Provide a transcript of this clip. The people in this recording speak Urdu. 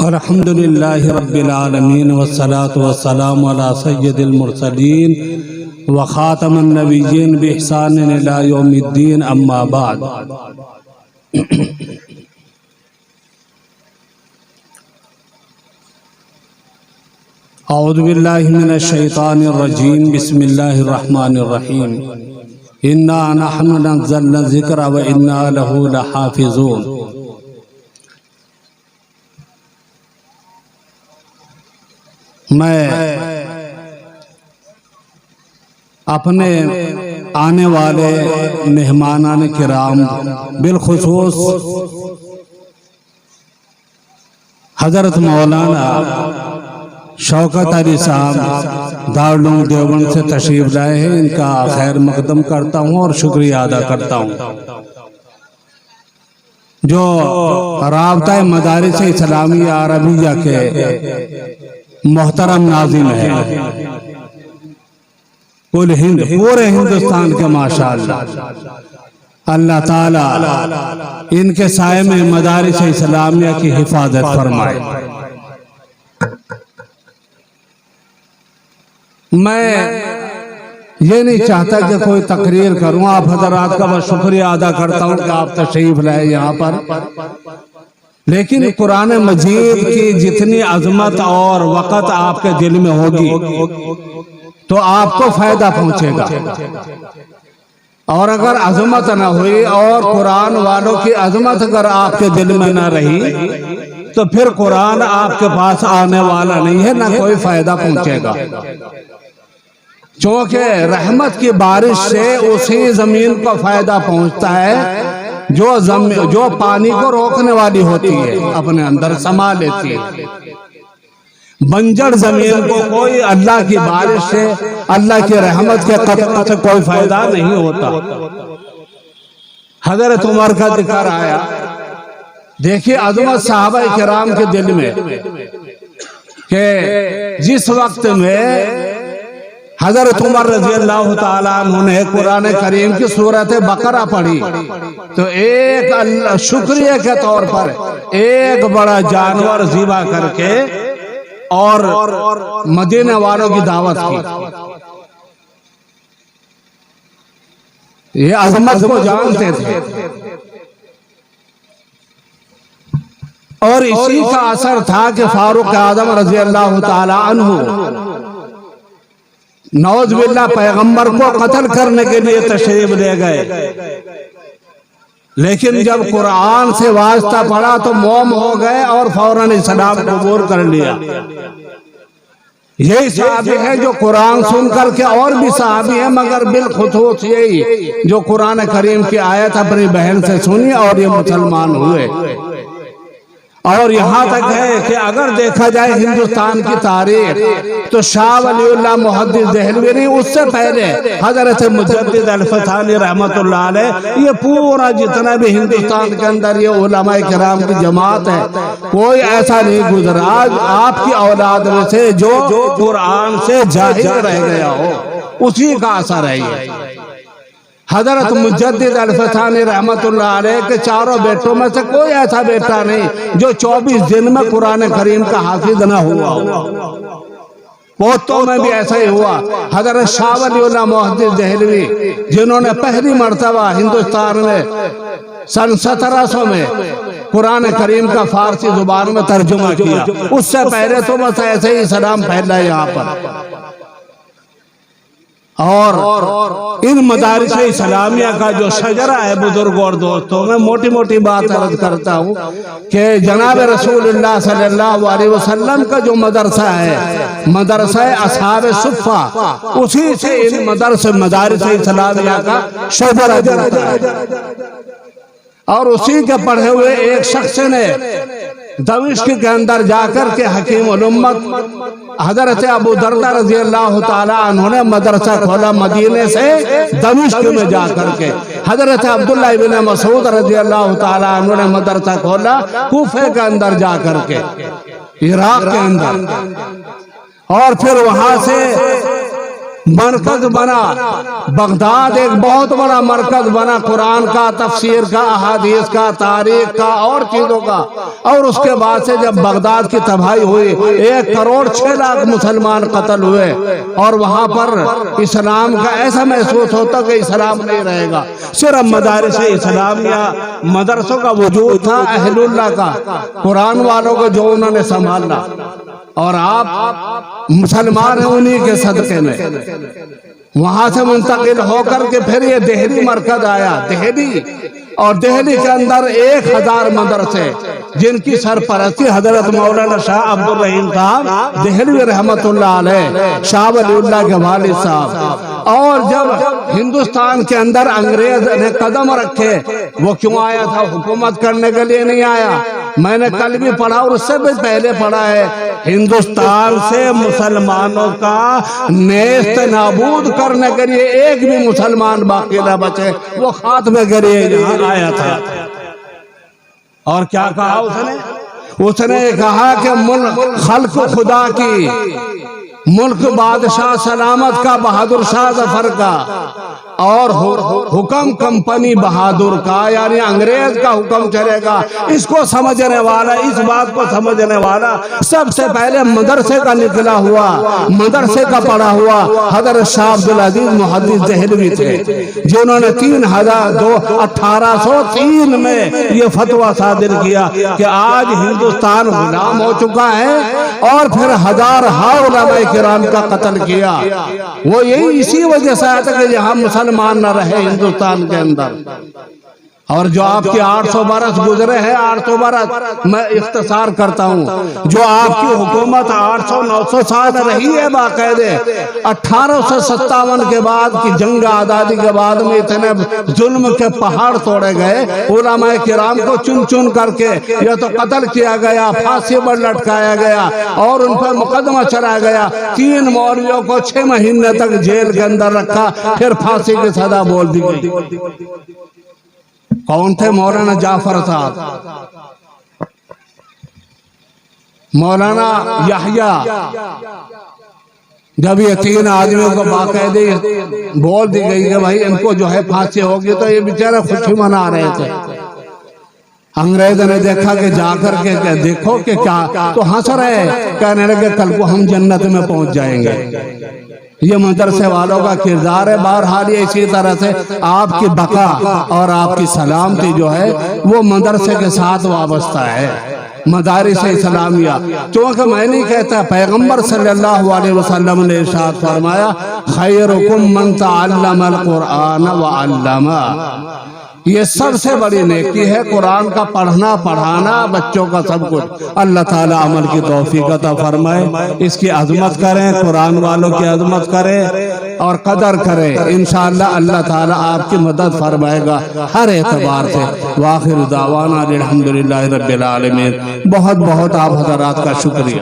الحمد للہ رب العالمین والصلاة والسلام علی سید المرسلین وخاتم النبیین بإحسان الی یوم الدین اما بعد۔ اعوذ باللہ من الشیطان الرجیم، بسم اللہ الرحمن الرحیم۔ انا نحن نزلنا الذکر وانا لہ لحافظون۔ میں اپنے آنے والے مہمانان کرام بالخصوص حضرت مولانا شوکت علی صاحب دارالعلوم دیوبند سے تشریف لائے ہیں، ان کا خیر مقدم کرتا ہوں اور شکریہ ادا کرتا ہوں۔ جو رابطہ مدارس اسلامیہ عربیہ کے محترم ناظم ہے پورے ہندوستان کے ماشاءاللہ، اللہ تعالی ان کے سائے میں مدارس اسلامیہ کی حفاظت فرمائے۔ میں یہ نہیں چاہتا کہ کوئی تقریر کروں، آپ حضرات کا بس شکریہ ادا کرتا ہوں کہ آپ تشریف لائے یہاں پر، لیکن قرآن مجید کی جتنی عظمت اور وقت آپ کے دل میں ہوگی تو آپ کو فائدہ پہنچے گا، اور اگر عظمت نہ ہوئی اور قرآن والوں کی عظمت اگر آپ کے دل میں نہ رہی تو پھر قرآن آپ کے پاس آنے والا نہیں ہے، نہ کوئی فائدہ پہنچے گا۔ چونکہ رحمت کی بارش سے اسی زمین کو فائدہ پہنچتا ہے جو پانی کو روکنے والی ہوتی ہے، اپنے اندر سما لیتی ہے۔ بنجر زمین کو کوئی اللہ کی بارش سے، اللہ کی رحمت کے قطرے سے کوئی فائدہ نہیں ہوتا۔ حضرت عمر کا ذکر آیا، دیکھیے عظمت صحابہ کرام کے دل میں کہ جس وقت میں حضرت عمر رضی اللہ تعالیٰ عنہ نے قرآن کریم کی سورت بقرہ پڑھی تو ایک شکریہ کے طور پر ایک بڑا جانور ذبح کر کے اور مدینے والوں کی دعوت کی۔ یہ عظمت کو جانتے تھے، اور اسی کا اثر تھا کہ فاروق اعظم رضی اللہ تعالیٰ عنہ نعوذ باللہ پیغمبر کو قتل کرنے کے لیے تشریف لے گئے، لیکن جب قرآن سے واسطہ پڑا تو موم ہو گئے اور فوراً اسلام قبول کر لیا۔ یہی صحابی ہے جو قرآن سن کر کے، اور بھی صحابی ہیں مگر بالخصوص یہی جو قرآن کریم کی آیت اپنی بہن سے سنی اور یہ مسلمان ہوئے۔ اور یہاں تک ہے کہ اگر دیکھا جائے ہندوستان کی تاریخ تو شاہ ولی اللہ محدث دہلوی، اس سے پہلے حضرت مجدد الفتحانی رحمت اللہ علیہ، یہ پورا جتنا بھی ہندوستان کے اندر یہ علماء کرام کی جماعت ہے، کوئی ایسا نہیں گزرا آج آپ کی اولاد میں سے جو قرآن سے جاہل رہ گیا ہو، اسی کا اثر ہے یہ۔ حضرت مجدد الفتحانی رحمت اللہ علیہ کے چاروں بیٹوں میں سے کوئی ایسا بیٹا نہیں جو 24 دن میں قرآن کریم کا حافظ نہ ہوا ہو۔ پوتوں میں بھی ایسا ہی ہوا۔ حضرت شاہ ولی اللہ محدث دہلوی جنہوں نے پہلی مرتبہ ہندوستان میں سن 1700 میں قرآن کریم کا فارسی زبان میں ترجمہ کیا، اس سے پہلے تو بس ایسے ہی اسلام پھیلا یہاں پر۔ اور ان مدارس اسلامیہ کا جو شجرہ ہے بزرگ اور دوستوں، میں موٹی موٹی بات عرض کرتا ہوں کہ جناب رسول اللہ صلی اللہ علیہ وسلم کا جو مدرسہ ہے، مدرسہ اصحاب صفہ، اسی سے ان مدارس اسلامیہ کا شجرہ جڑتا ہے۔ اور اسی کے پڑھے ہوئے ایک شخص نے دمشق کے اندر جا کر کے حکیم الامت حضرت ابو دردہ رضی اللہ تعالیٰ عنہ نے مدرسہ کھولا، مدینے سے دمشق میں جا کر کے۔ حضرت عبداللہ بن مسعود رضی اللہ تعالیٰ عنہ نے مدرسہ کھولا کوفے کے اندر جا کر کے، عراق کے اندر، اور پھر وہاں سے مرکز بنا بغداد، ایک بہت بڑا مرکز بنا قرآن کا، تفسیر کا، احادیث کا، تاریخ کا اور چیزوں کا، اور اس کے بعد سے جب بغداد کی تباہی ہوئی 1 کروڑ 6 لاکھ مسلمان قتل ہوئے، اور وہاں پر اسلام کا ایسا محسوس ہوتا کہ اسلام نہیں رہے گا، صرف مدارس اسلامیہ مدرسوں کا وجود تھا، اہل اللہ کا، قرآن والوں کو جو انہوں نے سنبھالا، اور آپ مسلمان ہیں انہی کے صدقے میں۔ وہاں سے منتقل ہو کر کے پھر یہ دہلی مرکز آیا، دہلی، اور دہلی کے اندر 1000 مدرسے جن کی سرپرستی حضرت مولانا شاہ عبد الرحیم صاحب دہلوی رحمت اللہ علیہ، شاہ ولی اللہ کے والد صاحب۔ اور جب ہندوستان کے اندر انگریز نے قدم رکھے، وہ کیوں آیا تھا؟ حکومت کرنے کے لیے نہیں آیا۔ میں نے کل بھی پڑھا اور اس سے بھی پہلے پڑھا ہے، ہندوستان سے مسلمانوں کا نیست نابود کرنے کے لیے ایک بھی مسلمان باقی نہ بچے، وہ خاتمے کے لیے یہاں آیا تھا۔ اور کیا کہا اس نے کہا کہ ملک خلق خدا کی، ملک بادشاہ سلامت کا، بہادر شاہ ظفر کا، اور حکم کمپنی بہادر کا، یعنی انگریز کا حکم چلے گا۔ اس کو سمجھنے والا، اس بات کو سمجھنے والا سب سے پہلے مدرسے کا نکلا ہوا، مدرسے کا پڑھا ہوا حضرت شاہ عبدالعزیز محدث دہلوی تھے، جنہوں نے 1803 میں یہ فتویٰ صادر کیا کہ آج ہندوستان غلام ہو چکا ہے، اور پھر ہزارہا علماء کرام کا قتل کیا۔ وہ یہی اسی وجہ سے آتا کہ یہاں مسلمان نہ رہے ہندوستان کے اندر۔ اور جو آپ کے 800 برس گزرے ہیں، 800 برس میں اختصار کرتا ہوں، جو آپ کی حکومت 800-900 سال رہی ہے باقاعدہ، 1857 کے بعد کی جنگ آزادی کے بعد میں اتنے ظلم کے پہاڑ توڑے گئے، علماء کرام کو چن چن کر کے یا تو قتل کیا گیا، پھانسی پر لٹکایا گیا، اور ان پر مقدمہ چلا گیا۔ 3 مولویوں کو 6 مہینے تک جیل کے اندر رکھا، پھر پھانسی کی سزا بول دی گئی۔ کون تھے؟ مولانا جعفر صاحب، مولانا یحییٰ۔ جب یہ 3 آدمیوں کو باقاعدہ بول دی گئی کہ بھائی ان کو جو ہے پھانسی ہوگی، تو یہ بیچارے خوشی منا رہے تھے۔ انگریز نے دیکھا کہ جا کر کے دیکھو کہ کیا، تو ہنس رہے، کہنے لگے کل کو ہم جنت میں پہنچ جائیں گے۔ یہ مدرسے والوں کا کردار ہے۔ بہرحال یہ اسی طرح سے آپ کی بقا اور آپ کی سلامتی جو ہے وہ مدرسے کے ساتھ وابستہ ہے، مدارس اسلامیہ۔ چونکہ میں نہیں کہتا، پیغمبر صلی اللہ علیہ وسلم نے ارشاد فرمایا، خیرکم من تعلم القرآن وعلمہ۔ یہ سب سے بڑی نیکی ہے، قرآن کا پڑھنا پڑھانا، بچوں کا سب کچھ۔ اللہ تعالیٰ عمل کی توفیق عطا فرمائے، اس کی عظمت کریں، قرآن والوں کی عظمت کریں اور قدر کریں۔ انشاءاللہ اللہ تعالیٰ آپ کی مدد فرمائے گا ہر اعتبار سے۔ وآخر دعوانا الحمدللہ رب العالمین۔ بہت بہت آپ حضرات کا شکریہ۔